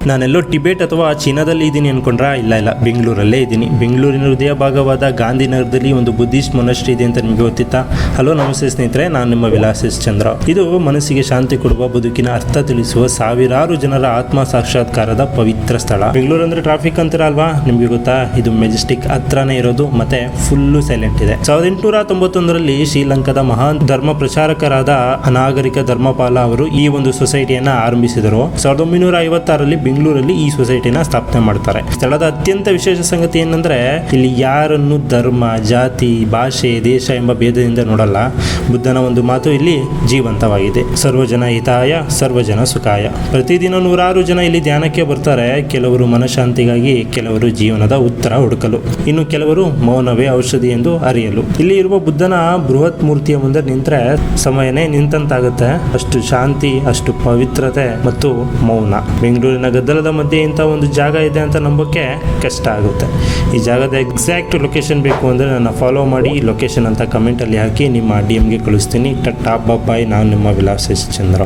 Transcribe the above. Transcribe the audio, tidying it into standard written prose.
ನಾನೆಲ್ಲೋ ಟಿಬೇಟ್ ಅಥವಾ ಚೀನಾದಲ್ಲಿ ಇದ್ದೀನಿ ಅನ್ಕೊಂಡ್ರಾ? ಇಲ್ಲ, ಬೆಂಗಳೂರಲ್ಲೇ ಇದ್ದೀನಿ. ಬೆಂಗಳೂರಿನ ಹೃದಯ ಭಾಗವಾದ ಗಾಂಧಿನಗರದಲ್ಲಿ ಒಂದು ಬುದ್ಧಿಸ್ಟ್ ಮೊನಸ್ಟ್ರಿ ಇದೆ ಅಂತ ನಿಮಗೆ ಗೊತ್ತಿತ್ತಾ? ಹಲೋ ನಮಸ್ತೆ ಸ್ನೇಹಿತರೆ, ನಾನು ನಿಮ್ಮ ವಿಲಾಸಿಸ್ ಚಂದ್ರ. ಇದು ಮನಸ್ಸಿಗೆ ಶಾಂತಿ ಕೊಡುವ, ಬದುಕಿನ ಅರ್ಥ ತಿಳಿಸುವ ಸಾವಿರಾರು ಜನರ ಆತ್ಮ ಸಾಕ್ಷಾತ್ಕಾರದ ಪವಿತ್ರ ಸ್ಥಳ. ಬೆಂಗಳೂರು ಅಂದ್ರೆ ಟ್ರಾಫಿಕ್ ಅಂತೀರ ಅಲ್ವಾ? ನಿಮ್ಗೆ ಗೊತ್ತಾ? ಇದು ಮೆಜೆಸ್ಟಿಕ್ ಹತ್ರನೇ ಇರೋದು, ಮತ್ತೆ ಫುಲ್ಲು ಸೈಲೆಂಟ್ ಇದೆ. 1891ರಲ್ಲಿ ಶ್ರೀಲಂಕಾದ ಮಹಾನ್ ಧರ್ಮ ಪ್ರಚಾರಕರಾದ ಅನಾಗರಿಕ ಧರ್ಮಪಾಲ ಅವರು ಈ ಒಂದು ಸೊಸೈಟಿಯನ್ನ ಆರಂಭಿಸಿದರು. 1956ರಲ್ಲಿ ಬೆಂಗಳೂರಲ್ಲಿ ಈ ಸೊಸೈಟಿನ ಸ್ಥಾಪನೆ ಮಾಡ್ತಾರೆ. ಸ್ಥಳದ ಅತ್ಯಂತ ವಿಶೇಷ ಸಂಗತಿ ಏನಂದ್ರೆ, ಇಲ್ಲಿ ಯಾರನ್ನು ಧರ್ಮ, ಜಾತಿ, ಭಾಷೆ, ದೇಶ ಎಂಬ ಭೇದದಿಂದ ನೋಡಲ್ಲ. ಬುದ್ಧನ ಒಂದು ಮಾತು ಇಲ್ಲಿ ಜೀವಂತವಾಗಿದೆ: ಸರ್ವಜನ ಹಿತಾಯ ಸರ್ವಜನ ಸುಖಾಯ. ಪ್ರತಿದಿನ ನೂರಾರು ಜನ ಇಲ್ಲಿ ಧ್ಯಾನಕ್ಕೆ ಬರ್ತಾರೆ. ಕೆಲವರು ಮನಶಾಂತಿಗಾಗಿ, ಕೆಲವರು ಜೀವನದ ಉತ್ತರ ಹುಡುಕಲು, ಇನ್ನು ಕೆಲವರು ಮೌನವೇ ಔಷಧಿ ಎಂದು ಅರಿಯಲು. ಇಲ್ಲಿ ಇರುವ ಬುದ್ಧನ ಬೃಹತ್ ಮೂರ್ತಿಯ ಮುಂದೆ ನಿಂತರೆ ಸಮಯನೇ ನಿಂತಂತಾಗುತ್ತೆ. ಅಷ್ಟು ಶಾಂತಿ, ಅಷ್ಟು ಪವಿತ್ರತೆ ಮತ್ತು ಮೌನ. ಬೆಂಗಳೂರಿನ ಗದ್ದಲದ ಮಧ್ಯೆ ಇಂಥ ಒಂದು ಜಾಗ ಇದೆ ಅಂತ ನಂಬೋಕ್ಕೆ ಕಷ್ಟ ಆಗುತ್ತೆ. ಈ ಜಾಗದ ಎಕ್ಸಾಕ್ಟ್ ಲೊಕೇಶನ್ ಬೇಕು ಅಂದರೆ ನನ್ನ ಫಾಲೋ ಮಾಡಿ. ಲೊಕೇಶನ್ ಅಂತ ಕಮೆಂಟಲ್ಲಿ ಹಾಕಿ ನಿಮ್ಮ DM ಗೆ ಕಳಿಸ್ತೀನಿ. ಟಾಟಾ ಬಾಯ್. ನಾನು ನಿಮ್ಮ ವಿಲಾಸಿಸ್ ಚಂದ್ರ.